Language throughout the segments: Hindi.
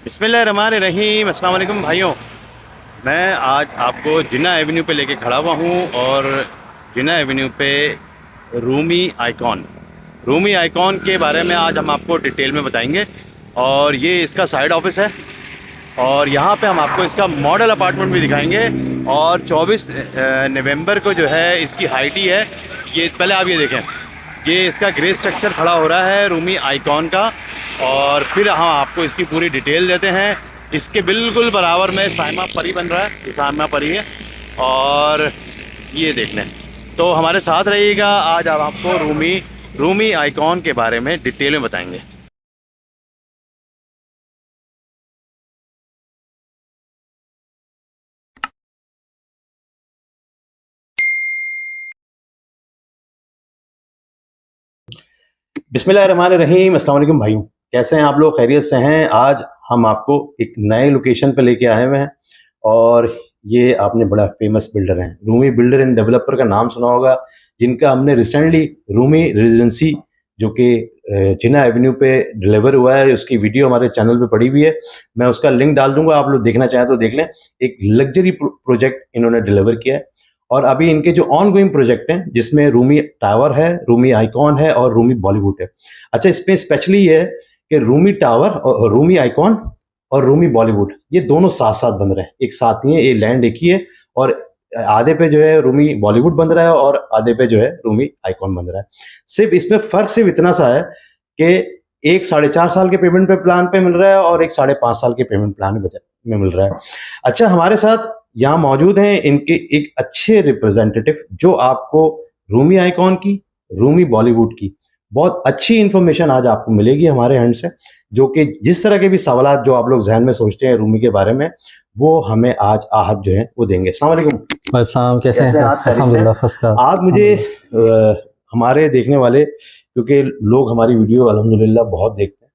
बिस्मिल्लाहिर्रहमानिर्रहीम। अस्सलाम वालेकुम भाइयों। मैं आज आपको जिन्ना एवेन्यू पे लेके खड़ा हुआ हूँ और जिन्ना एवेन्यू पे रूमी आइकॉन के बारे में आज हम आपको डिटेल में बताएंगे। और ये इसका साइड ऑफिस है और यहाँ पे हम आपको इसका मॉडल अपार्टमेंट भी दिखाएंगे। और 24 नवंबर को जो है इसकी हाइट ही है। ये पहले आप ये देखें, ये इसका ग्रे स्ट्रक्चर खड़ा हो रहा है रूमी आइकॉन का। और फिर हम आपको इसकी पूरी डिटेल देते हैं। इसके बिल्कुल बराबर में साइमा परी बन रहा है, ये साइमा परी है और ये देख लें। तो हमारे साथ रहिएगा, आज आप आपको रूमी आइकॉन के बारे में डिटेल में बताएंगे। बिस्मिल्लाहिर्रहमानिर्रहीम। अस्सलाम वालेकुम भाइयों, कैसे हैं आप लोग? खैरियत से हैं? आज हम आपको एक नए लोकेशन पे लेके आए हुए हैं और ये आपने बड़ा फेमस बिल्डर हैं, रूमी बिल्डर एंड डेवलपर का नाम सुना होगा, जिनका हमने रिसेंटली रूमी रेजिडेंसी जो कि जिन्ना एवेन्यू पे डिलीवर हुआ है, उसकी वीडियो हमारे चैनल पे पड़ी हुई है। मैं उसका लिंक डाल दूंगा, आप लोग देखना चाहें तो देख लें। एक लग्जरी प्रोजेक्ट इन्होंने डिलीवर किया है और अभी इनके जो ऑन गोइंग प्रोजेक्ट हैं जिसमें रूमी टावर है, रूमी आइकॉन है और रूमी बॉलीवुड है। अच्छा, इसमें स्पेशली ये है कि रूमी टावर और रूमी आइकॉन और रूमी बॉलीवुड ये दोनों साथ साथ बन रहे हैं, एक साथ ही है। ये लैंड एक ही है और आधे पे जो है रूमी बॉलीवुड बन रहा है और आधे पे जो है रूमी आइकॉन बन रहा है। सिर्फ इसमें फर्क सिर्फ इतना सा है कि एक 4.5 साल के पेमेंट पे प्लान पे मिल रहा है और एक 5.5 साल के पेमेंट प्लान में मिल रहा है। अच्छा, हमारे साथ यहाँ मौजूद हैं इनके एक अच्छे रिप्रेजेंटेटिव जो आपको रूमी आइकॉन की, रूमी बॉलीवुड की बहुत अच्छी इंफॉर्मेशन आज आपको मिलेगी हमारे हैंड से, जो कि जिस तरह के भी सवाल जो आप लोग जहन में सोचते हैं रूमी के बारे में, वो हमें आज आहत जो है वो देंगे। अस्सलाम वालेकुम भाई साहब, कैसे हैं? अल्हम्दुलिल्लाह फर्स्ट क्लास। आज मुझे हमारे देखने वाले, क्योंकि लोग हमारी वीडियो अल्हम्दुलिल्लाह बहुत देखते हैं,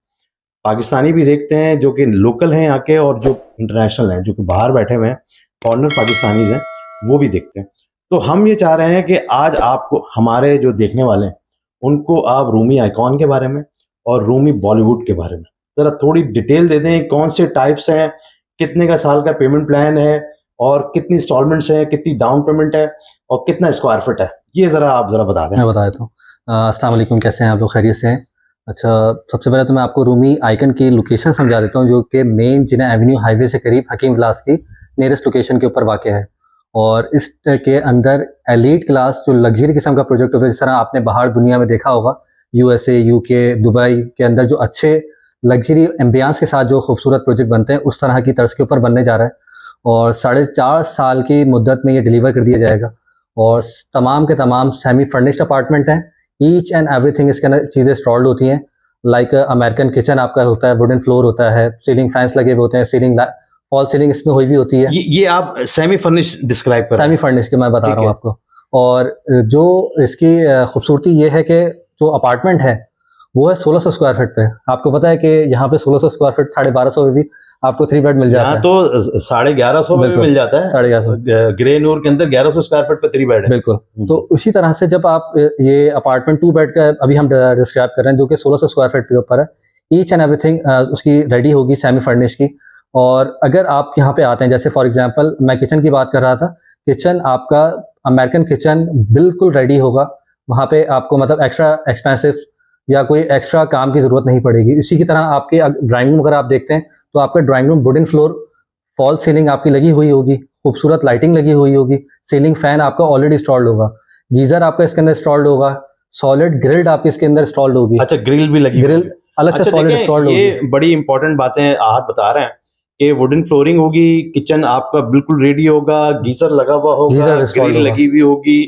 पाकिस्तानी भी देखते हैं जो कि लोकल हैं यहाँ के और जो इंटरनेशनल हैं, जो कि बाहर बैठे हुए हैं, फॉरेनर पाकिस्तानीज हैं, वो भी देखते हैं। तो हम ये चाह रहे हैं कि आज आपको, हमारे जो देखने वाले हैं, उनको आप रूमी आइकॉन के बारे में और रूमी बॉलीवुड के बारे में ज़रा थोड़ी डिटेल दे दें। कौन से टाइप्स हैं, कितने का साल का पेमेंट प्लान है और कितनी इंस्टॉलमेंट्स है, कितनी डाउन पेमेंट है और कितना स्क्वायर फुट है, ये आप ज़रा बता दें। मैं बता देता हूँ। अस्सलाम वालेकुम, कैसे हैं आप लोग? खैरियत से हैं? अच्छा, सबसे पहले तो मैं आपको रूमी आइकन की लोकेशन समझा देता हूँ, जो कि मेन जिन्ना एवेन्यू हाईवे से करीब हकीम विलास की नियरेस्ट लोकेशन के ऊपर वाक़ है। और इस के अंदर एलीट क्लास जो लग्जरी किस्म का प्रोजेक्ट होता है, जिस तरह आपने बाहर दुनिया में देखा होगा, USA, UK, दुबई के अंदर जो अच्छे लग्जरी एम्बियंस के साथ जो खूबसूरत प्रोजेक्ट बनते हैं, उस तरह की तर्ज के ऊपर बनने जा रहा है। और 4.5 साल की मुद्दत में ये डिलीवर कर दिया जाएगा और तमाम के तमाम सेमी फर्निश्ड अपार्टमेंट हैं। ईच एंड एवरीथिंग इसके अंदर चीज़ें इंस्टॉल्ड होती हैं। लाइक अमेरिकन किचन आपका होता है, वुडन फ्लोर होता है, सीलिंग फैंस लगे हुए होते हैं, फॉल सीलिंग इसमें हुई भी होती है। ये आप सेमी फर्निश डिस्क्राइब कर, सेमी फर्निश के मैं बता रहा हूँ आपको। और जो इसकी खूबसूरती ये है कि जो अपार्टमेंट है वो है 1600 स्क्वायर फीट पे। आपको पता है कि यहाँ पे 1600 स्क्वायर फीट 1250 में भी आपको 3 बेड मिल जाता है। तो 1150 में भी मिल जाता है। 1150 ग्रे नूर के अंदर 1100 स्क्वायर फीट पे 3 बेड है। बिल्कुल। तो उसी तरह से जब आप ये अपार्टमेंट 2 बेड का अभी हम डिस्क्राइब कर रहे हैं, जो कि 1600 स्क्वायर फीट के ऊपर है, ईच एंड एवरीथिंग उसकी रेडी होगी सेमी फर्निश की। और अगर आप यहाँ पे आते हैं, जैसे फॉर एग्जांपल मैं किचन की बात कर रहा था, किचन आपका अमेरिकन किचन बिल्कुल रेडी होगा। वहाँ पे आपको मतलब एक्स्ट्रा एक्सपेंसिव या कोई एक्स्ट्रा काम की ज़रूरत नहीं पड़ेगी। इसी की तरह आपके ड्राइंग रूम अगर आप देखते हैं तो आपका drawing room wooden floor, fall ceiling आपकी लगी हुई होगी, खूबसूरत लाइटिंग लगी हुई होगी, सीलिंग फैन आपका ऑलरेडी इंस्टॉल्ड होगा, गीज़र आपका इसके अंदर इंस्टॉल्ड होगा, सॉलिड ग्रिल्ड आपकी इसके अंदर इंस्टॉल्ड होगी। अच्छा, ग्रिल भी लगी, ग्रिल अलग से सॉलिड इंस्टॉल्ड होगी। ये बड़ी इंपॉर्टेंट बातें आप बता रहे हैं कि वुडन फ्लोरिंग होगी, किचन आपका बिल्कुल रेडी होगा, गीजर लगा हुआ होगा, ग्रिल लगी हुई होगी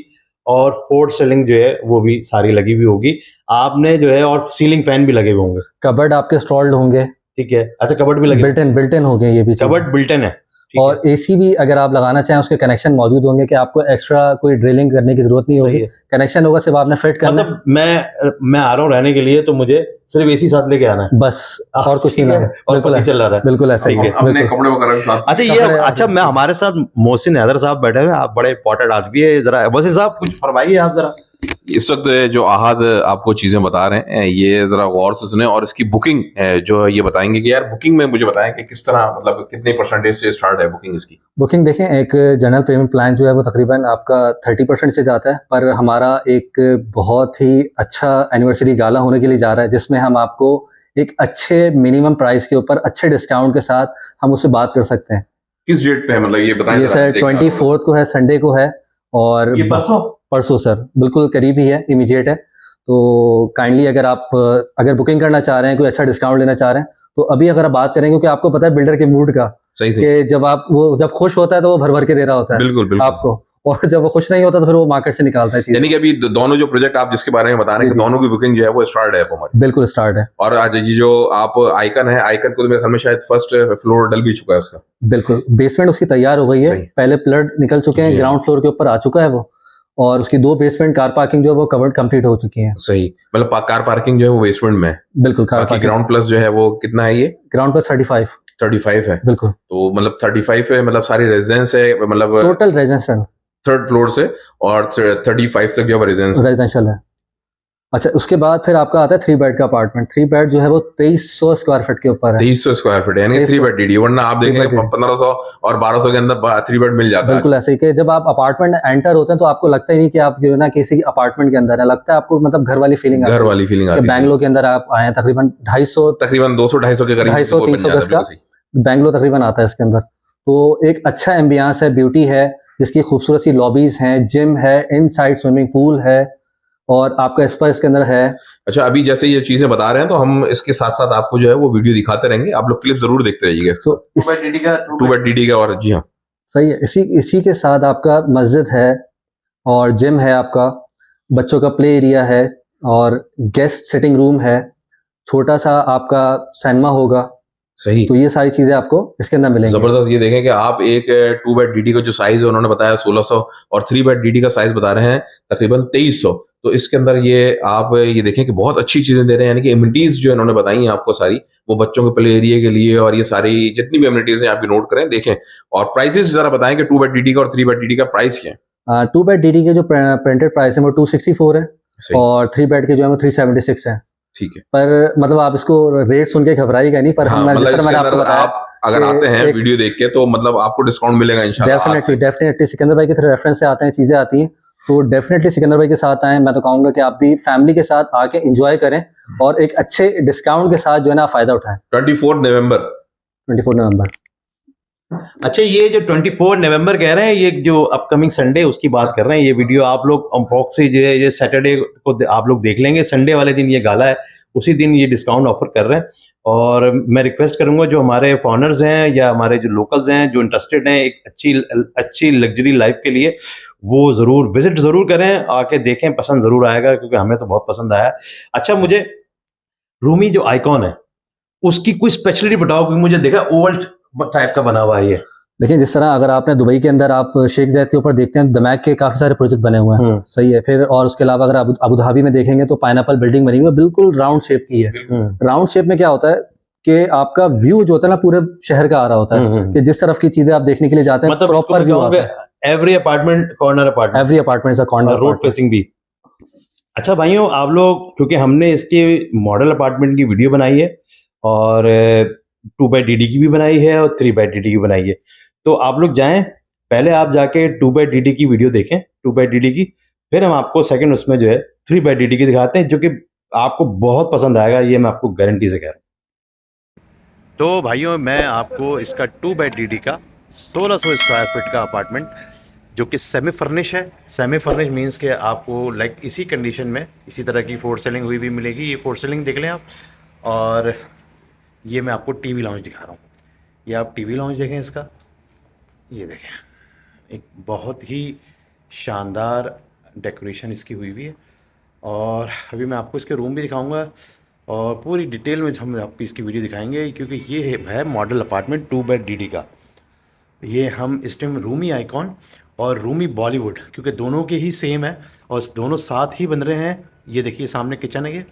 और फोर्थ सीलिंग जो है वो भी सारी लगी हुई होगी आपने जो है, और सीलिंग फैन भी लगे हुए होंगे। कबर्ड आपके इंस्टॉल्ड होंगे। ठीक है। अच्छा, कबर्ड भी लगे, बिल्ट इन हो गए, ये भी कबर्ड बिल्ट इन है। और एसी भी अगर आप लगाना चाहें उसके कनेक्शन मौजूद होंगे कि आपको एक्स्ट्रा कोई ड्रिलिंग करने की जरूरत नहीं होगी। कनेक्शन होगा, सिर्फ आपने फिट करना। मतलब मैं आ रहा हूँ रहने के लिए, तो मुझे सिर्फ एसी साथ लेके आना है बस, और कुछ नहीं है। बिल्कुल चल रहा है, बिल्कुल ऐसा ही है। अपने कपड़े वगैरह के साथ। अच्छा, ये अच्छा, मैं हमारे साथ मोहसिन हैदर साहब बैठे हुए, आप बड़े इंपॉर्टेंट आदमी है, जरा मोहसिन साहब कुछ फरमाइए आप जरा। इस वक्त जो आहद आपको चीजें बता रहे हैं ये जरा गौर से सुने, और इसकी बुकिंग जो है ये बताएंगे कि यार बुकिंग में मुझे बताएं कि किस तरह, मतलब कितने परसेंटेज से स्टार्ट है बुकिंग इसकी। बुकिंग देखें, एक जनरल प्रीमियम प्लान जो है वो तकरीबन आपका 30% से जाता है, पर हमारा एक बहुत ही अच्छा एनिवर्सरी गाला होने के लिए जा रहा है, जिसमें हम आपको एक अच्छे मिनिमम प्राइस के ऊपर अच्छे डिस्काउंट के साथ हम उससे बात कर सकते हैं। किस डेट पे है, मतलब ये बताएं ये जरा, सर देखना। 24 को है, संडे को है, और ये परसों सर बिल्कुल करीब ही है, इमीडिएट है। तो काइंडली अगर आप अगर बुकिंग करना चाह रहे हैं, कोई अच्छा डिस्काउंट लेना चाह रहे हैं, तो अभी अगर आप बात करें, क्योंकि आपको पता है बिल्डर के मूड का, सही सही, कि जब खुश होता है तो वो भर भर के दे रहा होता है बिल्कुल बिल्कुल आपको, और जब वो खुश नहीं होता तो फिर वो मार्केट से निकालता है चीजें। यानी कि अभी दोनों जो प्रोजेक्ट आप जिसके बारे में बता रहे हैं जी, कि जी। दोनों की बुकिंग जो है वो स्टार्ट है हमारी। बिल्कुल स्टार्ट है, और आज ये जो आप आइकन है, आइकन को तो मेरे ख्याल में शायद फर्स्ट फ्लोर डल भी चुका है उसका। बिल्कुल बेसमेंट उसकी तैयार हो गई है, सही। पहले प्लड निकल चुके हैं, जी। ग्राउंड फ्लोर के ऊपर आ चुका है वो, और उसकी 2 बेसमेंट कार पार्किंग जो है वो कवर्ड कंप्लीट हो चुकी है। सही, मतलब कार पार्किंग जो है वो बेसमेंट में है। बिल्कुल कार बाकी पार्किंग ग्राउंड प्लस जो है वो कितना है, ये ग्राउंड पर 35 35 है। बिल्कुल तो मतलब 35 है, मतलब सारी रेजिडेंस है, मतलब टोटल रेजिडेंशियल थर्ड फ्लोर से और 35 तक जो है रेजिडेंस है। रेजिडेंशियल है। अच्छा, उसके बाद फिर आपका आता है 3 बेड का अपार्टमेंट। 3 बेड जो है वो 2300 स्क्वायर फीट के ऊपर है। 2300 स्क्वायर फीट, यानी 3 2300 बेड डीडी, वरना आप Three देखेंगे bed DD 1500 और 1200 के अंदर 3 बेड मिल जाता है। बिल्कुल ऐसे ही कि जब आप अपार्टमेंट एंटर होते हैं तो आपको लगता ही नहीं कि आप जो है ना किसी अपार्टमेंट के अंदर है, लगता है आपको मतलब घर वाली फीलिंग घर वाली फीलिंग कि आती है, बैंगलोर के अंदर आप आए हैं। तकरीबन 250 तकरीबन 200-250 के करीब 250 वो बन 300 जाता है, गज का बिल्कुल सही। बैंगलोर तकरीबन आता है इसके अंदर। तो एक अच्छा एम्बियंस है, ब्यूटी है, जिसकी खूबसूरत सी लॉबीज हैं, जिम है, इनसाइड स्विमिंग पूल है, और आपका स्पा इसके अंदर है। अच्छा, अभी जैसे ये चीजें बता रहे हैं तो हम इसके साथ साथ आपको जो है वो वीडियो दिखाते रहेंगे, आप लोग क्लिप जरूर देखते रहिएगा इसका। तो इस, 2 बेड डीडी का, और जी हाँ सही है। इसी के साथ आपका मस्जिद है और जिम है, आपका बच्चों का प्ले एरिया है, और गेस्ट सिटिंग रूम है, छोटा सा आपका सिनेमा होगा। सही, तो ये सारी चीजें आपको इसके अंदर मिलेंगी। जबरदस्त। ये देखें कि आप एक 2 बेड डीडी का जो साइज है उन्होंने बताया 1600, और 3 बेड डीडी का साइज बता रहे हैं तकरीबन 2300। तो इसके अंदर ये आप ये देखें कि बहुत अच्छी चीजें दे रहे हैं, यानी कि इम्यूनिटीज जो इन्होंने बताई हैं आपको सारी, वो बच्चों के प्ले एरिया के लिए, और ये सारी जितनी भी इम्यूनिटीज हैं आप नोट करें, देखें। और प्राइसेस जरा बताएं कि 2 बेड डीडी का और 3 बेड डीडी का प्राइस क्या है। 2 बेड डीडी के जो प्रिंटेड प्राइस है वो 264 है, सही, और 3 बेड के जो है वो 376 है। ठीक है। पर मतलब आप इसको रेट सुन के घबराइएगा नहीं, पर हाँ, हम मतलब जिस तरह इसके मैंने आपको अंदर बताया आप अगर कि आते हैं एक- वीडियो देख के तो मतलब आपको डिस्काउंट मिलेगा इंशाल्लाह आज से। डेफिनेटली सिकंदर भाई के रेफरेंस से आते हैं, चीजें आती हैं, तो डेफिनेटली सिकंदर भाई के साथ आए। मैं तो कहूंगा कि आप भी फैमिली के साथ आके एंजॉय करें, और एक अच्छे डिस्काउंट के साथ जो है ना फायदा उठाएं। 24 नवंबर 24 नवंबर। अच्छा, ये जो 24 नवंबर कह रहे हैं, ये जो अपकमिंग संडे उसकी बात कर रहे हैं। ये वीडियो आप लोग अनबॉक्स से जो है ये सैटरडे को आप लोग देख लेंगे। संडे वाले दिन ये गाला है, उसी दिन ये डिस्काउंट ऑफर कर रहे हैं। और मैं रिक्वेस्ट करूंगा जो हमारे फॉरनर्स हैं या हमारे जो लोकल्स हैं जो इंटरेस्टेड हैं एक अच्छी लग्जरी लाइफ के लिए, वो ज़रूर विजिट ज़रूर करें, आके देखें, पसंद ज़रूर आएगा, क्योंकि हमें तो बहुत पसंद आया। अच्छा, मुझे रूमी जो आइकॉन है उसकी कोई स्पेशलिटी बताओ, क्योंकि मुझे देखा ओवल टाइप का बना हुआ है ये। देखिए, जिस तरह अगर आपने दुबई के अंदर आप शेख जायद के ऊपर देखते हैं, दमैक के काफी सारे प्रोजेक्ट बने हुए हैं, सही है। फिर और उसके अलावा अगर अबू धाबी में देखेंगे तो पाइनएप्पल बिल्डिंग बनी हुई है, बिल्कुल राउंड शेप की है। राउंड शेप में क्या होता है कि आपका व्यू जो होता है ना पूरे शहर का आ रहा होता है, कि जिस तरफ की चीजें आप देखने के लिए जाते हैं मतलब प्रॉपर व्यू आता है। Every apartment corner apartment, every apartment is a corner, road facing भी। अच्छा भाइयों, आप लोग, क्योंकि हमने इसके मॉडल अपार्टमेंट की वीडियो बनाई है, और 2 बाई डीडी की भी बनाई है और 3 बाई डीडी की बनाई है, तो आप लोग जाएं, पहले आप जाके 2 बाई डीडी की वीडियो देखें, 2 बाई डीडी की, फिर हम आपको सेकंड उसमें जो है 3 बाई डीडी की दिखाते हैं, जो कि आपको बहुत पसंद आएगा, ये मैं आपको गारंटी से कह रहा हूँ। तो भाइयों, मैं आपको इसका 2 बाई डीडी का 1600 स्क्वायर फीट का अपार्टमेंट, जो कि सेमी फर्निश है। सेमी फर्निश मीन्स के आपको लाइक इसी कंडीशन में इसी तरह की फोर सीलिंग हुई भी मिलेगी। ये फोर सीलिंग देख लें आप। और ये मैं आपको टीवी लाउंज दिखा रहा हूँ, ये आप टीवी लाउंज देखें इसका, ये देखें, एक बहुत ही शानदार डेकोरेशन इसकी हुई हुई है। और अभी मैं आपको इसके रूम भी दिखाऊंगा, और पूरी डिटेल में हम आपको इसकी वीडियो दिखाएंगे, क्योंकि ये है मॉडल अपार्टमेंट 2 बाई डीडी का। ये हम इस टाइम रूमी आइकॉन और रूमी बॉलीवुड, क्योंकि दोनों के ही सेम है और दोनों साथ ही बन रहे हैं। ये देखिए सामने किचन है, ये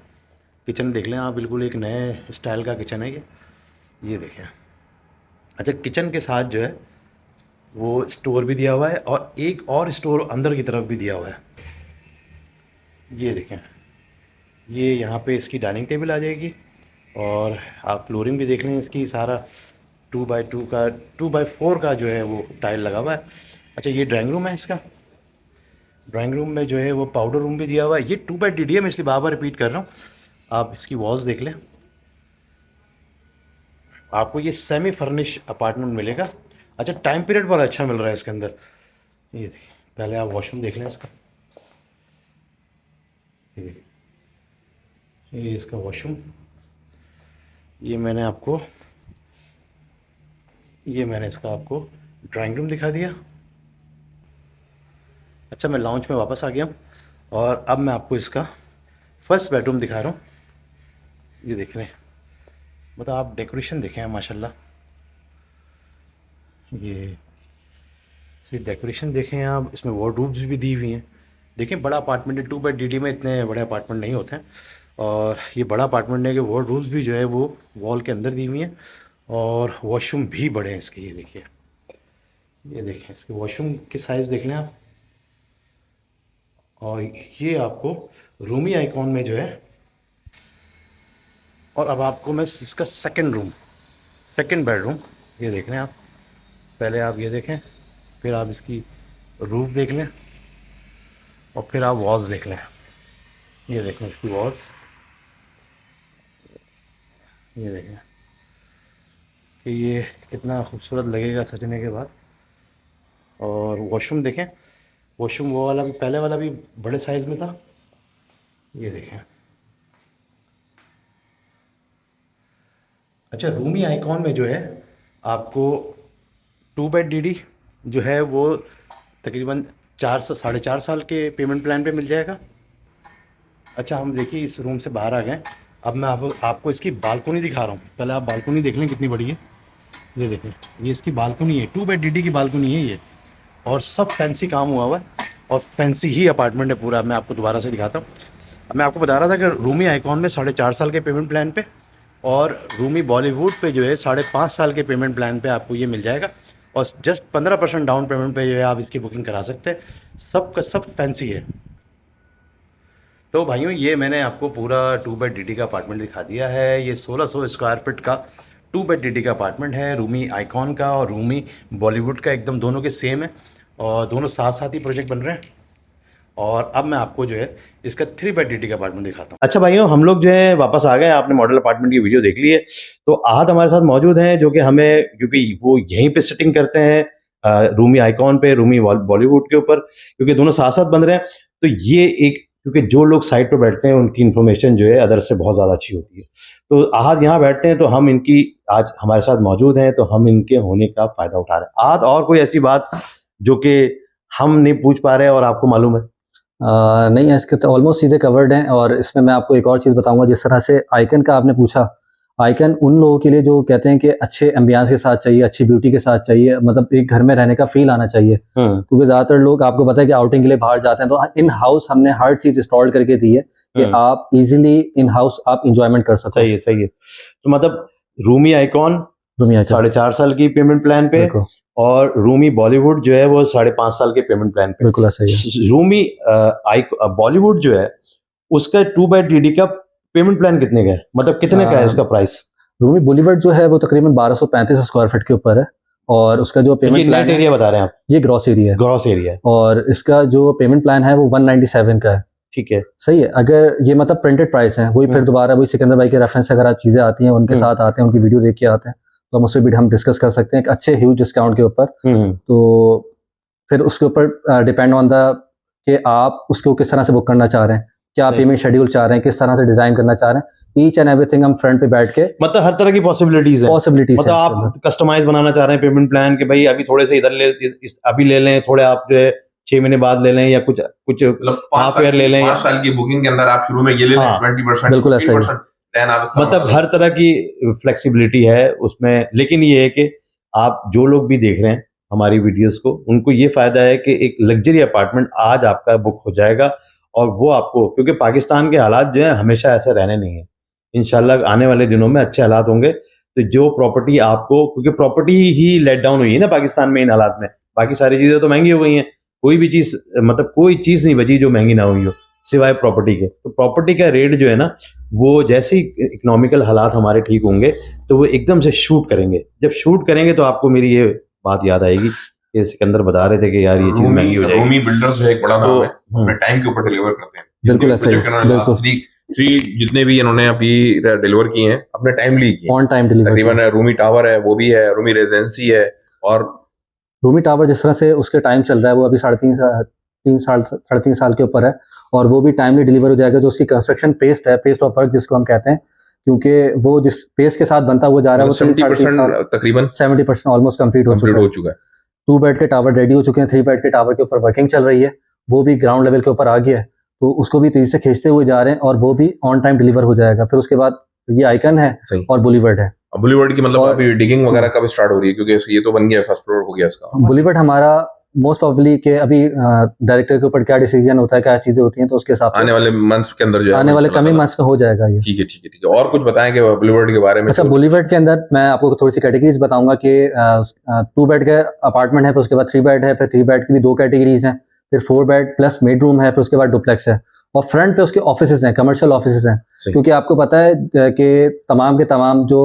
किचन देख लें आप, बिल्कुल एक नए स्टाइल का किचन है ये देखें। अच्छा, किचन के साथ जो है वो स्टोर भी दिया हुआ है, और एक और स्टोर अंदर की तरफ भी दिया हुआ है। ये देखें, ये यहाँ पे इसकी डाइनिंग टेबल आ जाएगी और आप फ्लोरिंग भी देख लें इसकी, सारा 2x2 का 2x4 का जो है वो टाइल लगा हुआ है। अच्छा, ये ड्राइंग रूम है इसका। ड्राइंग रूम में जो है वो पाउडर रूम भी दिया हुआ है। ये 2x DD है, मैं इसलिए बार बार रिपीट कर रहा हूँ। आप इसकी वॉल्स देख लें, आपको ये सेमी फर्निश अपार्टमेंट मिलेगा। अच्छा, टाइम पीरियड बहुत अच्छा मिल रहा है इसके अंदर। ये देखिए, पहले आप वॉशरूम देख लें इसका। ये देखिए, ये इसका वॉशरूम। ये मैंने इसका आपको ड्राइंग रूम दिखा दिया। अच्छा, मैं लाउंज में वापस आ गया हूँ और अब मैं आपको इसका फर्स्ट बेडरूम दिखा रहा हूँ। ये देख रहे हैं, मतलब आप डेकोरेशन देखें माशाल्लाह। ये डेकोरेशन देखें आप, इसमें वार्डरोब्स भी दी हुई हैं। देखें, बड़ा अपार्टमेंट है, 2x DD में इतने बड़े अपार्टमेंट नहीं होते हैं। और ये बड़ा अपार्टमेंट है कि वार्डरोब्स भी जो है वो वॉल के अंदर दी हुई हैं और वॉशरूम भी बड़े हैं इसके। ये देखिए, ये देखें, इसके वॉशरूम के साइज़ देख लें आप। और ये आपको रूमी आइकॉन में जो है। और अब आपको मैं इसका सेकंड बेडरूम ये देख लें आप। पहले आप ये देखें, फिर आप इसकी रूफ देख लें और फिर आप वॉल्स देख लें। ये देखें इसकी वॉल्स, ये देखें कि ये कितना खूबसूरत लगेगा सजने के बाद। और वॉशरूम देखें, वॉशरूम वो वाला भी, पहले वाला भी बड़े साइज़ में था। ये देखें। अच्छा, रूमी आइकॉन में जो है आपको 2x DD जो है वो तकरीबन 4 से 4.5 साल के पेमेंट प्लान पे मिल जाएगा। अच्छा, हम देखिए इस रूम से बाहर आ गए। अब मैं आपको इसकी बालकोनी दिखा रहा हूँ। पहले आप बालकोनी देख लें कितनी बड़ी है। ये देखें, ये इसकी बालकोनी है, 2x DD की बालकोनी है ये। और सब फैंसी काम हुआ हुआ है और फैंसी ही अपार्टमेंट है पूरा। मैं आपको दोबारा से दिखाता हूँ। अब मैं आपको बता रहा था कि रूमी आइकॉन में 4.5 साल के पेमेंट प्लान पे और रूमी बॉलीवुड पे जो है 5.5 साल के पेमेंट प्लान पे आपको ये मिल जाएगा। और जस्ट 15% डाउन पेमेंट पे जो है आप इसकी बुकिंग करा सकते हैं। सब का सब फैंसी है। तो भाइयों, ये मैंने आपको पूरा 2x DD का अपार्टमेंट दिखा दिया है। ये 1600 स्क्वायर फीट का 2x DD का अपार्टमेंट है, रूमी आइकॉन का और रूमी बॉलीवुड का, एकदम दोनों के सेम है और दोनों साथ साथ ही प्रोजेक्ट बन रहे हैं। और अब मैं आपको जो है इसका 3x DD का अपार्टमेंट दिखाता हूँ। अच्छा भाइयों, हम लोग जो है वापस आ गए। आपने मॉडल अपार्टमेंट की वीडियो देख ली है। तो आहत हमारे साथ मौजूद हैं जो कि हमें, क्योंकि वो यहीं पे सेटिंग करते हैं रूमी आइकॉन पे, रूमी बॉलीवुड के ऊपर, क्योंकि दोनों साथ साथ बन रहे हैं। तो ये एक, क्योंकि जो लोग साइट पर बैठते हैं उनकी इन्फॉर्मेशन जो है अदर से बहुत ज़्यादा अच्छी होती है। तो आहत यहाँ बैठते हैं, तो हम इनकी आज हमारे साथ मौजूद हैं, तो हम इनके होने का फ़ायदा उठा रहे हैं। आहत, और कोई ऐसी बात जो कि हम नहीं पूछ पा रहे हैं और आपको मालूम है? नहीं, इसके तो ऑलमोस्ट सीधे कवर्ड हैं। और इसमें मैं आपको एक और चीज़ बताऊंगा, जिस तरह से आइकन का आपने पूछा, आइकन उन लोगों के लिए जो कहते हैं कि अच्छे एम्बियंस के साथ चाहिए, अच्छी ब्यूटी के साथ चाहिए, मतलब एक घर में रहने का फील आना चाहिए। क्योंकि ज़्यादातर लोग, आपको पता है कि आउटिंग के लिए बाहर जाते हैं, तो इन हाउस हमने हर चीज़ इंस्टॉल करके दी है कि आप इजीली इन हाउस आप इंजॉयमेंट कर सको। सही है, सही है। तो मतलब रूमी आइकॉन 4.5 साल की पेमेंट प्लान पे और रूमी बॉलीवुड जो है वो 5.5 साल के पेमेंट प्लान पे। बिल्कुल सही है। रूमी बॉलीवुड जो है उसका 2x DD का पेमेंट प्लान कितने का है, मतलब कितने का है उसका प्राइस? रूमी बॉलीवुड जो है वो तकरीबन 1235 स्क्वायर फीट के ऊपर है। और उसका जो पेमेंट प्लान एरिया बता रहे हैं आप? ये ग्रॉस एरिया है। ग्रॉस एरिया है। और इसका जो पेमेंट प्लान है वो 197 का है। ठीक है, सही है। अगर ये मतलब प्रिंटेड प्राइस है, वही फिर दोबारा वही सिकंदर भाई के रेफरेंस से अगर आप चीजें आती हैं, उनके साथ आते हैं, उनकी वीडियो देख के आते हैं, तो हम उससे भी हम डिस्कस कर सकते हैं एक अच्छे ह्यूज डिस्काउंट के ऊपर। तो फिर उसके ऊपर डिपेंड ऑन द कि आप उसको किस तरह से बुक करना चाह रहे हैं, क्या पेमेंट शेड्यूल चाह रहे हैं, किस तरह से डिजाइन करना चाह रहे हैं, ईच एंड एवरीथिंग हम फ्रंट पे बैठ के, मतलब हर तरह की पॉसिबिलिटीज है। मतलब आप कस्टमाइज बनाना चाह रहे हैं पेमेंट प्लान के, भाई अभी थोड़े से इधर ले, अभी ले लें, थोड़े आप जो है 6 महीने बाद ले लें, या कुछ हाफ ईयर ले लें, 5 साल की बुकिंग के अंदर आप शुरू में ये ले लें 20%। बिल्कुल ऐसा ही, मतलब हर तरह की फ्लेक्सिबिलिटी है उसमें। लेकिन ये है कि आप जो लोग भी देख रहे हैं हमारी वीडियोस को, उनको ये फायदा है कि एक लग्जरी अपार्टमेंट आज आपका बुक हो जाएगा। और वो आपको, क्योंकि पाकिस्तान के हालात जो है हमेशा ऐसे रहने नहीं है, इंशाल्लाह आने वाले दिनों में अच्छे हालात होंगे। तो जो प्रॉपर्टी आपको, क्योंकि प्रॉपर्टी ही लेट डाउन हुई है ना पाकिस्तान में इन हालात में, बाकी सारी चीजें तो महंगी हो गई हैं, कोई भी चीज, मतलब कोई चीज नहीं बची जो महंगी ना हुई हो। सिवाय प्रॉपर्टी के। तो प्रॉपर्टी का रेट जो है ना, वो जैसे ही इकोनॉमिकल हालात हमारे ठीक होंगे तो वो एकदम से शूट करेंगे। जब शूट करेंगे तो आपको मेरी ये बात याद आएगी कि सिकंदर बता रहे थे कि यार ये चीज़ महंगी हो जाएगी। रूमी बिल्डर्स जो है एक बड़ा नाम तो है, अपने टाइम के ऊपर डिलीवर करते हैं। बिल्कुल ऐसा ही है, प्रोजेक्ट बिल्कुल थ्री जितने भी इन्होंने अभी डिलीवर किए हैं अपने टाइमली किए हैं। On time deliver. तकरीबन रूमी टावर है, वो भी है, रूमी रेजिडेंसी है, और रूमी टावर जिस तरह से उसके टाइम चल रहा है वो अभी 3.5 साल के ऊपर है, और वो भी टाइमली डिलीवर हो जाएगा। जो उसकी कंस्ट्रक्शन पेस्ट है, पेस्ट ऑफ वर्क जिसको हम कहते हैं, क्योंकि वो जिस पेस के साथ बनता हुआ जा रहा है वो 70% तकरीबन 70% ऑलमोस्ट कंप्लीट हो चुका है। 2 बेड के टावर रेडी हो चुके हैं, 3 बेड के टावर के ऊपर वर्किंग चल रही है, वो भी ग्राउंड लेवल के ऊपर आ गया है, तो उसको भी तेजी से खींचते हुए जा रहे हैं और वो भी ऑन टाइम डिलीवर हो जाएगा। फिर उसके बाद ये आइकन है और बुलीवर्ड है। बुलीवर्ड की मतलब अभी डिगिंग वगैरह कब स्टार्ट हो रही है, क्योंकि ये तो बन गया, फर्स्ट फ्लोर हो गया इसका। बुलीवर्ड हमारा मोस्ट प्रोबेबली के अभी डायरेक्टर के ऊपर क्या डिसीजन होता है, क्या चीजें होती हैं, तो उसके हिसाब से आने वाले मंथ्स के अंदर जो है, आने वाले कमिंग मंथ्स में हो जाएगा ये। ठीक है ठीक है ठीक है। और कुछ बताएं कि बुलीवर्ड के बारे में। अच्छा, बुलीवर्ड के अंदर मैं आपको थोड़ी सी कैटेगरीज बताऊंगा कि 2 बेड के अपार्टमेंट है, फिर उसके बाद 3 बेड है, फिर 3 बेड की भी 2 कैटेगरीज हैं, फिर 4 बेड प्लस बेड रूम है, फिर उसके बाद डुप्लेक्स है, और फ्रंट पे उसके ऑफिसेज हैं, कमर्शियल ऑफिसेज हैं। क्योंकि आपको पता है कि तमाम के तमाम जो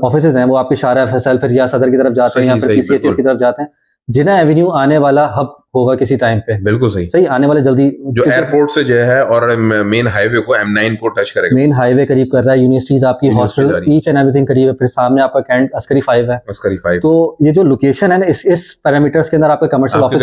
ऑफिसेज हैं वो आपके शारा फैसल फिर या सदर की तरफ जाते हैं या फिर पीसीएचएस की तरफ जाते हैं। जिना एवेन्यू आने वाला हब होगा किसी टाइम पे। बिल्कुल सही आने वाले जल्दी जो एयरपोर्ट से जो है और मेन हाईवे को M9 को टच करेगा। मेन हाईवे करीब कर रहा है, यूनिवर्सिटीज आपकी, हॉस्टल, ईच एंड एवरीथिंग करीब है। फिर सामने आपका कैंट अस्करी 5 है, अस्करी 5। तो ये जो लोकेशन है ना, इस पैरामीटर्स के अंदर आपका कमर्शियल ऑफिस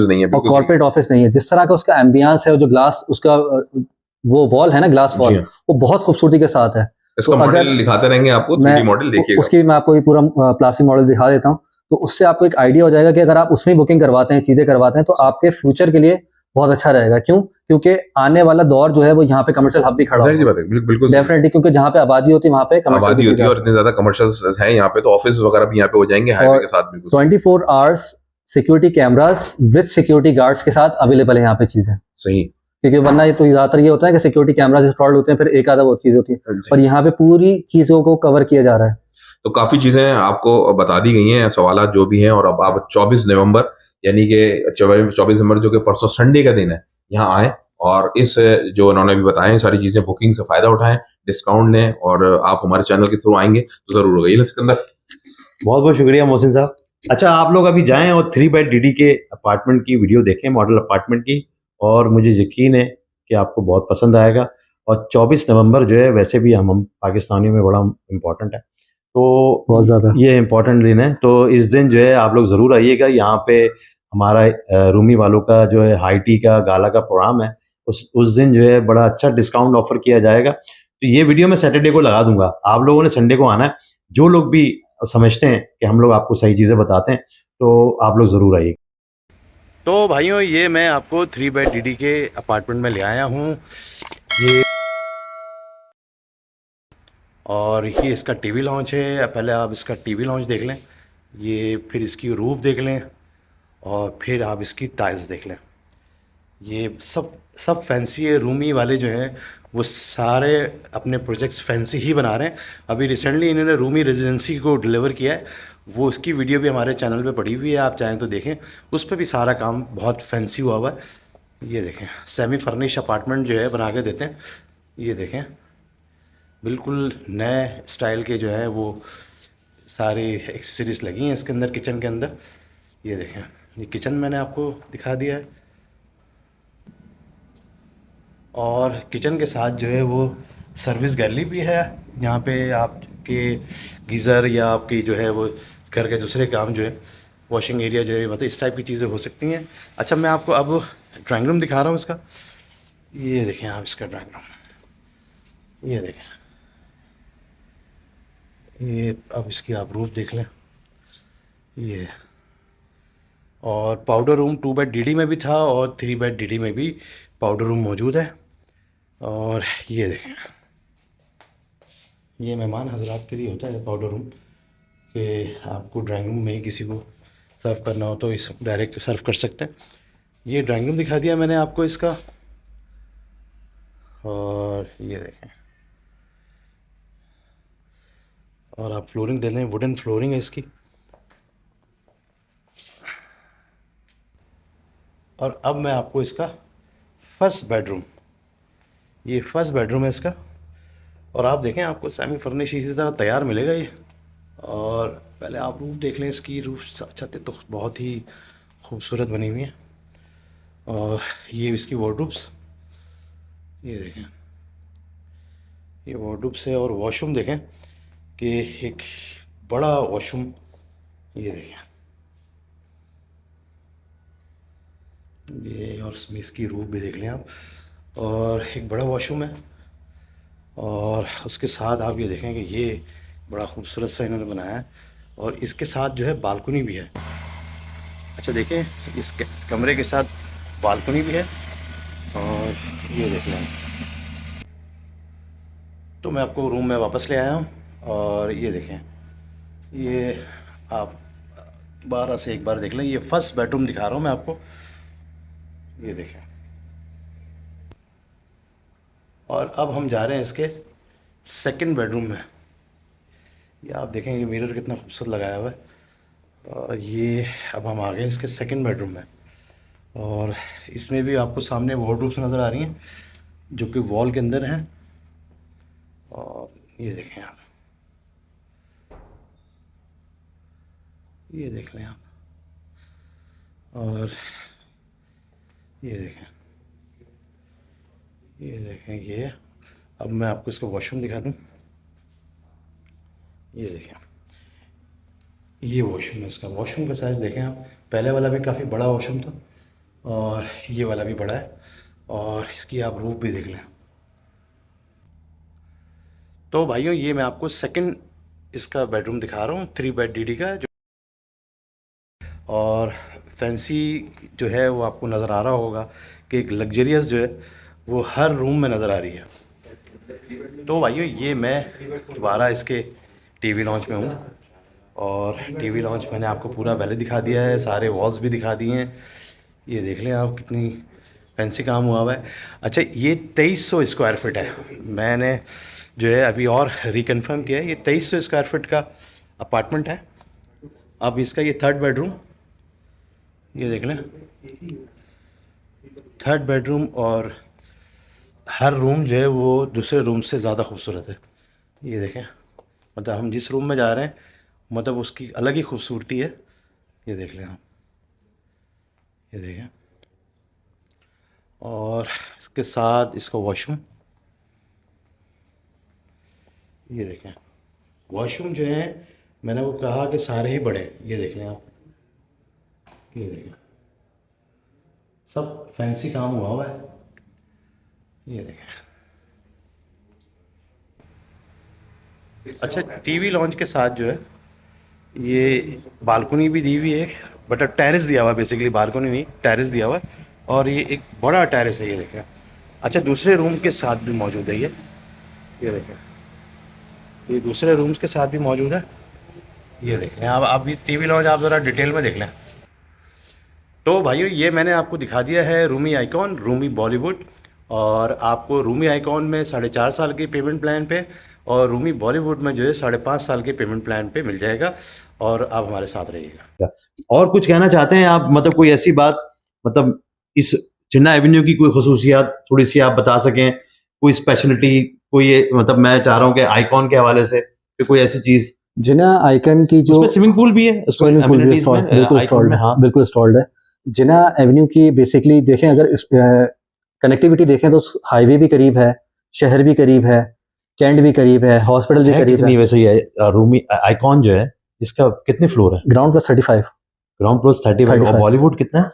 नहीं है और कॉर्पोरेट ऑफिस नहीं है। जिस तरह का उसका एम्बियंस है, जो ग्लास उसका वो वॉल है ना, ग्लास वॉल, वो बहुत खूबसूरती के साथ है। इसका मॉडल दिखाते रहेंगे आपको, 3D मॉडल देखिएगा, उसकी मैं आपको पूरा प्लास्टिक मॉडल दिखा देता हूँ, तो उससे आपको एक आइडिया हो जाएगा कि अगर आप उसमें बुकिंग करवाते हैं, चीजें करवाते हैं, तो आपके फ्यूचर के लिए बहुत अच्छा रहेगा। क्यों? क्योंकि आने वाला दौर जो है वो यहाँ पे कमर्शियल हब भी खड़ा है। बिल्कुल डेफिनेटली, क्योंकि जहाँ पे आबादी होती है वहाँ पे आबादी होती है और इतने ज्यादा कमर्शियल है यहाँ पे, तो ऑफिस वगैरह भी यहाँ पे हो जाएंगे हाईवे के साथ। 24 hours security cameras with security guards के साथ अवेलेबल है यहाँ पे चीजें। सही, क्योंकि वरना ये तो ज्यादातर ये होता है कि सिक्योरिटी कैमरास इंस्टॉल्ड होते हैं, फिर एक आधा वो चीज होती है, पर यहाँ पे पूरी चीजों को कवर किया जा रहा है। तो काफी चीजें आपको बता दी गई हैं, सवालात जो भी हैं, और अब आप 24 नवंबर यानी कि 24 नवंबर जो कि परसों संडे का दिन है, यहाँ आए और इस जो उन्होंने भी बताए सारी चीजें, बुकिंग से फायदा उठाएं, डिस्काउंट लें, और आप हमारे चैनल के थ्रू आएंगे तो जरूर होगा। ये सिकंदर, बहुत बहुत शुक्रिया मोहसिन साहब। अच्छा, आप लोग अभी जाएं और 3 बेड DD के अपार्टमेंट की वीडियो देखें, मॉडल अपार्टमेंट की, और मुझे यकीन है कि आपको बहुत पसंद आएगा। और 24 नवंबर जो है वैसे भी हम पाकिस्तानियों में बड़ा इम्पोर्टेंट है, तो बहुत ज़्यादा ये इम्पोर्टेंट दिन है। तो इस दिन जो है आप लोग ज़रूर आइएगा। यहाँ पे हमारा रूमी वालों का जो है हाई टी का गाला का प्रोग्राम है, उस दिन जो है बड़ा अच्छा डिस्काउंट ऑफर किया जाएगा। तो ये वीडियो मैं सैटरडे को लगा दूंगा, आप लोगों ने संडे को आना है। जो लोग भी समझते हैं कि हम लोग आपको सही चीज़ें बताते हैं, तो आप लोग ज़रूर आइए। तो भाइयों, ये मैं आपको 3 बेड DD के अपार्टमेंट में ले आया हूँ। ये और ये इसका टीवी लॉन्च है। पहले आप इसका टीवी लॉन्च देख लें, ये फिर इसकी रूफ देख लें, और फिर आप इसकी टाइल्स देख लें। ये सब फैंसी है। रूमी वाले जो हैं वो सारे अपने प्रोजेक्ट्स फैंसी ही बना रहे हैं। अभी रिसेंटली इन्होंने रूमी रेजिडेंसी को डिलीवर किया है, वो उसकी वीडियो भी हमारे चैनल पे पड़ी हुई है, आप चाहें तो देखें। उस पर भी सारा काम बहुत फैंसी हुआ हुआ है। ये देखें, सेमी फर्निश अपार्टमेंट जो है बना के देते हैं। ये देखें, बिल्कुल नए स्टाइल के जो है वो सारी एक्सेसरीज लगी हैं इसके अंदर, किचन के अंदर। ये देखें, ये किचन मैंने आपको दिखा दिया है, और किचन के साथ जो है वो सर्विस गैलरी भी है। यहाँ पे आपके गीज़र या आपकी जो है वो घर के दूसरे काम जो है, वॉशिंग एरिया जो है, मतलब इस टाइप की चीज़ें हो सकती हैं। अच्छा, मैं आपको अब ड्राइंग रूम दिखा रहा हूँ इसका। ये देखें आप इसका ड्राइंग रूम, ये देखें, ये अब इसकी आप रूफ देख लें। ये और पाउडर रूम 2 बेड DD में भी था और 3 बेड DD में भी पाउडर रूम मौजूद है। और ये देखें, ये मेहमान हजरात के लिए होता है पाउडर रूम, कि आपको ड्राइंग रूम में ही किसी को सर्व करना हो तो इस डायरेक्ट सर्व कर सकते हैं। ये ड्राइंग रूम दिखा दिया मैंने आपको इसका। और ये देखें, और आप फ्लोरिंग दे लें, वुडन फ्लोरिंग है इसकी। और अब मैं आपको इसका फर्स्ट बेडरूम, ये फर्स्ट बेडरूम है इसका। और आप देखें, आपको सेमी फर्निश इसी तरह तैयार मिलेगा ये। और पहले आप रूफ देख लें, इसकी रूफ छतें तो बहुत ही खूबसूरत बनी हुई है। और ये इसकी वार्डरोब्स, ये देखें, ये वार्डरोब्स है। और वॉशरूम देखें कि एक बड़ा वॉशरूम, ये देखें ये, और इसकी रूफ भी देख लें आप। और एक बड़ा वॉशरूम है। और उसके साथ आप ये देखें कि ये बड़ा खूबसूरत सा इन्होंने बनाया है। और इसके साथ जो है बालकनी भी है। अच्छा देखें, इस कमरे के साथ बालकनी भी है। और ये देख लें, तो मैं आपको रूम में वापस ले आया हूँ। और ये देखें, ये आप दोबारा से एक बार देख लें, ये फर्स्ट बेडरूम दिखा रहा हूँ मैं आपको, ये देखें। और अब हम जा रहे हैं इसके सेकंड बेडरूम में। ये आप देखें, ये मिरर कितना खूबसूरत लगाया हुआ है। और ये अब हम आ गए इसके सेकंड बेडरूम में। और इसमें भी आपको सामने वार्डरोब्स नज़र आ रही हैं जो कि वॉल के अंदर हैं। और ये देखें आप, ये देख लें आप। और ये देखें, ये देखें, ये अब मैं आपको इसका वॉशरूम दिखा दूँ। ये देखें, ये वॉशरूम है इसका। वॉशरूम का साइज़ देखें आप, पहले वाला भी काफ़ी बड़ा वॉशरूम था और ये वाला भी बड़ा है। और इसकी आप रूफ भी देख लें। तो भाइयों, ये मैं आपको सेकंड इसका बेडरूम दिखा रहा हूँ, 3 बेड डीडी का। जो और फैंसी जो है वो आपको नज़र आ रहा होगा कि एक लग्जरियस जो है वो हर रूम में नज़र आ रही है। तो भाइयों, ये मैं दोबारा इसके टीवी लॉन्च में हूँ। और टीवी लॉन्च मैंने आपको पूरा पहले दिखा दिया है, सारे वॉल्स भी दिखा दिए हैं। ये देख लें आप, कितनी फैंसी काम हुआ हुआ है। अच्छा, ये 2300 स्क्वायर फीट है। मैंने जो है अभी और रिकन्फर्म किया है, ये 2300 स्क्वायर फीट का अपार्टमेंट है। अब इसका ये थर्ड बेडरूम, ये देख लें, थर्ड बेडरूम। और हर रूम जो है वो दूसरे रूम से ज़्यादा खूबसूरत है। ये देखें, मतलब हम जिस रूम में जा रहे हैं, मतलब उसकी अलग ही खूबसूरती है। ये देख लें आप, ये देखें। और इसके साथ इसका वॉशरूम, ये देखें। वॉशरूम जो है, मैंने वो कहा कि सारे ही बड़े हैं। ये देख लें आप, ये देखें, सब फैंसी काम हुआ हुआ है। ये देखें। अच्छा, टीवी लॉन्च के साथ जो है ये बालकनी भी दी हुई है, बट टेरेस दिया हुआ है। बेसिकली बालकनी नहीं, टेरेस दिया हुआ है। और ये एक बड़ा टेरेस है, ये देखें। अच्छा, दूसरे रूम के साथ भी मौजूद है ये देखें, ये दूसरे रूम्स के साथ भी मौजूद है। ये देखें आप, अभी टीवी लॉन्च आप ज़रा डिटेल में देख लें। तो भाइयों, ये मैंने आपको दिखा दिया है रूमी आइकॉन, रूमी बॉलीवुड। और आपको रूमी आइकॉन में 4.5 साल के पेमेंट प्लान पे, और रूमी बॉलीवुड में जो है 5.5 साल के पेमेंट प्लान पे मिल जाएगा। और आप हमारे साथ रहिएगा। और कुछ कहना चाहते हैं आप, मतलब कोई ऐसी बात, मतलब इस जिन्ना एवेन्यू की कोई खसूसियात थोड़ी सी आप बता सकें, कोई स्पेशलिटी, कोई, मतलब मैं चाह रहा हूँ कि आइकॉन के हवाले से कोई ऐसी चीज। जिना आइकन की जो उसमें स्विमिंग पूल भी है, स्विमिंग पूल भी बिल्कुल इंस्टॉल्ड है। हाँ, बिल्कुल इंस्टॉल्ड है। जिना एवेन्यू की बेसिकली देखें, अगर कनेक्टिविटी देखें तो हाईवे भी करीब है, शहर भी करीब है, कैंट भी करीब है, हॉस्पिटल भी करीब है। वैसे ही है रूमी आइकॉन जो है, इसका कितने फ्लोर है? Ground plus 35। Ground plus 35। और बॉलीवुड कितना है?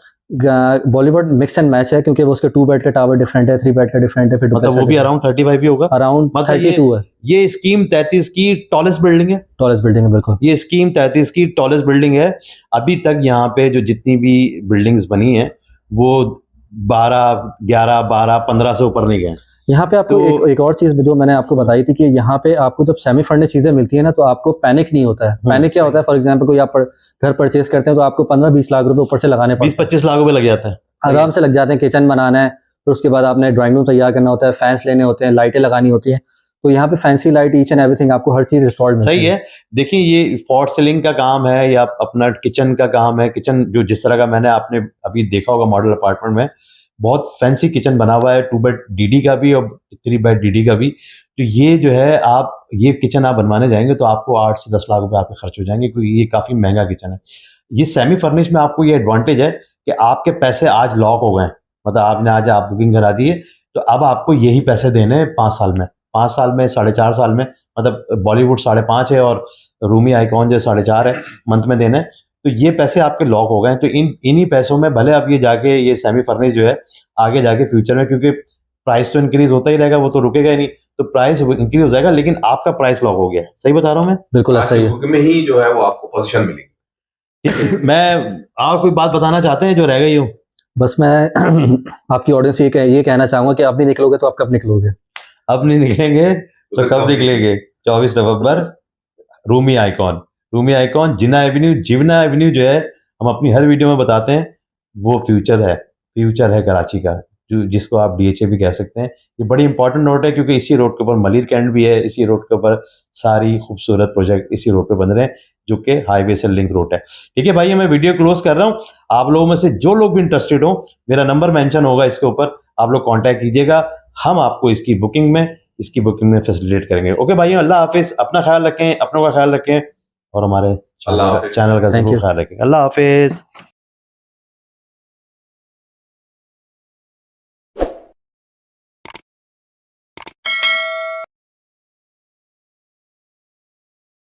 बॉलीवुड मिक्स एंड मैच है, क्योंकि वो उसके 2 बेड का टावर डिफरेंट है, 3 बेड का डिफरेंट है। फिर मतलब वो भी अराउंड 35 ही होगा। अराउंड मतलब 32 है। ये स्कीम 33 की टॉलेस्ट बिल्डिंग है। टॉलेस्ट बिल्डिंग है, बिल्कुल। ये स्कीम 33 की टॉलेस्ट बिल्डिंग है। अभी तक यहाँ पे जो जितनी भी बिल्डिंग्स बनी है वो 12, 11, 12, 15 से ऊपर नहीं गए। यहाँ पे आपको तो एक और चीज जो मैंने आपको बताई थी कि यहाँ पे आपको जब सेमी फर्निश चीजें मिलती है ना, तो आपको पैनिक नहीं होता है। पैनिक क्या होता है, फॉर एग्जांपल कोई आप घर परचेज करते हैं तो आपको 15-20 लाख रुपए ऊपर से लगाने पड़ते हैं। 20-25 लाख रुपए लग जाता है, आराम से लग जाते हैं। किचन बनाना है, फिर उसके बाद आपने ड्राइंग रूम तैयार करना होता है, फैंस लेने होते हैं, लाइटें लगानी होती हैं। तो यहाँ पे fancy light, each and everything, आपको हर चीज इंस्टॉल्ड मिलती है। सही है। देखिए, ये फॉर सीलिंग का काम है या अपना किचन का काम है। किचन जो जिस तरह का मैंने आपने अभी देखा होगा मॉडल अपार्टमेंट में, बहुत फैंसी किचन बना हुआ है, 2 बेड डीडी का भी और 3 बेड डीडी का भी। तो ये जो है आप ये किचन आप बनवाने जाएंगे तो आपको 8 से 10 लाख रुपए आपके खर्च हो जाएंगे, क्योंकि ये काफ़ी महंगा किचन है। ये सेमी फर्निश में आपको ये एडवांटेज है कि आपके पैसे आज लॉक हो गए हैं, मतलब आपने आज आप बुकिंग करा दी है, तो अब आपको यही पैसे देने हैं 5 साल में, 5 साल में, 4.5 साल में, मतलब बॉलीवुड 5.5 है और रूमी आइकॉन जो 4.5 है मंथ में देना है। तो ये पैसे आपके लॉक हो गए हैं, तो इन्हीं पैसों में भले अब ये जाके ये सेमी फर्निश जो है आगे जाके फ्यूचर में, क्योंकि प्राइस तो इंक्रीज होता ही रहेगा, वो तो रुकेगा ही नहीं, तो प्राइस इंक्रीज हो जाएगा, लेकिन आपका प्राइस लॉक हो गया है। सही बता रहा हूँ मैं? बिल्कुल आज ऐसा के ही है। बुक में ही जो है वो आपको पोजीशन मिलेगी। ठीक है, मैं और कोई बात बताना चाहते हैं जो रह गई हो? बस मैं आपकी ऑडियंस ये कहना चाहूंगा कि आप नहीं निकलोगे तो आप कब निकलोगे? अब नहीं निकलेंगे तो कब निकलेंगे? 24 नवंबर, रूमी आइकॉन जिन्ना एवेन्यू जो है हम अपनी हर वीडियो में बताते हैं, वो फ्यूचर है कराची का, जिसको आप DHA भी कह सकते हैं। ये बड़ी इंपॉर्टेंट रोड है, क्योंकि इसी रोड के ऊपर मलिर कैंट भी है, इसी रोड के ऊपर सारी खूबसूरत प्रोजेक्ट इसी रोड पे बन रहे हैं, जो कि हाईवे से लिंक रोड है। ठीक है भाई, मैं वीडियो क्लोज कर रहा हूँ। आप लोगों में से जो लोग भी इंटरेस्टेड हो, मेरा नंबर मेंशन होगा इसके ऊपर, आप लोग कांटेक्ट कीजिएगा, हम आपको इसकी बुकिंग में फैसिलिटेट करेंगे। ओके भाई, अल्लाह हाफिज, अपना ख्याल रखें, अपनों का ख्याल रखें, और हमारे अल्लाह हाफिज। चैनल का Thank जरूर you. ख्याल रखें। अल्लाह हाफिज।